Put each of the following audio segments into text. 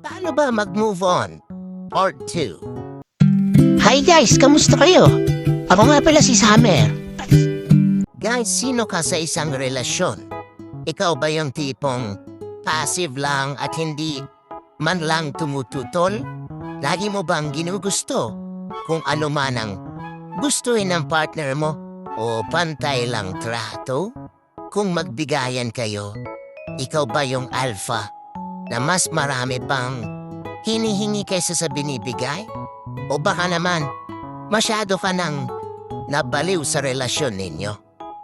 Paano ba mag-move on? Part 2. Hi guys, kamusta kayo? Ako nga pala si Summer. Guys, sino ka sa isang relasyon? Ikaw ba yung tipong passive lang at hindi man lang tumututol? Lagi mo bang ginugusto kung ano man ang gustuin ng partner mo? O pantay lang trato? Kung magbigayan kayo, ikaw ba yung alpha na mas marami pang hinihingi kaysa sa binibigay? O baka naman, masyado ka nang nabaliw sa relasyon ninyo,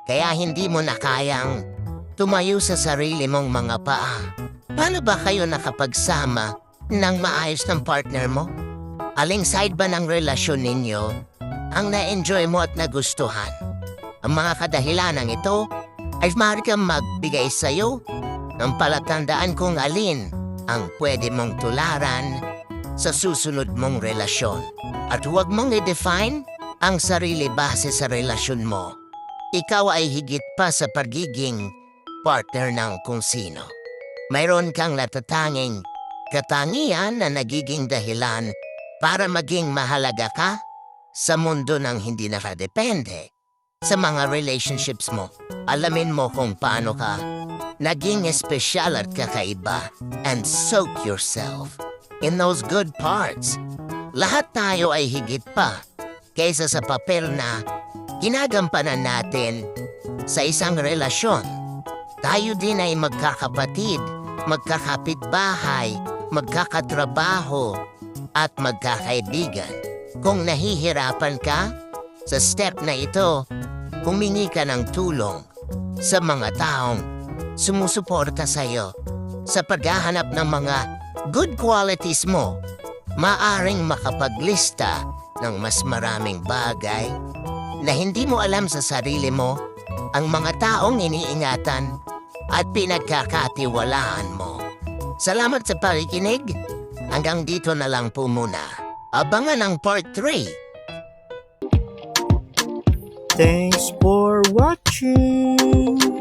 kaya hindi mo na kayang tumayo sa sarili mong mga paa? Paano ba kayo nakapagsama ng maayos ng partner mo? Aling side ba ng relasyon ninyo ang na-enjoy mo at nagustuhan? Ang mga kadahilanang ito ay maaari kang magbigay sa'yo ng palatandaan kung alin ang pwede mong tularan sa susunod mong relasyon. At huwag mong i-define ang sarili base sa relasyon mo. Ikaw ay higit pa sa pagiging partner ng kung sino. Mayroon kang natatanging katangian na nagiging dahilan para maging mahalaga ka sa mundo ng hindi nakadepende sa mga relationships mo. Alamin mo kung paano ka naging espesyal at kakaiba, and soak yourself in those good parts. Lahat tayo ay higit pa kaysa sa papel na ginagampanan natin sa isang relasyon. Tayo din ay magkakapatid, magkakapitbahay, magkakatrabaho, at magkakaibigan. Kung nahihirapan ka sa step na ito, humingi ka ng tulong sa mga taong sumusuporta sa iyo sa paghahanap ng mga good qualities mo. Maaring makapaglista ng mas maraming bagay na hindi mo alam sa sarili mo, ang mga taong iniingatan at pinagkakatiwalaan mo. Salamat sa pakikinig. Hanggang dito na lang po muna. Abangan ang part 3. Thanks for watching.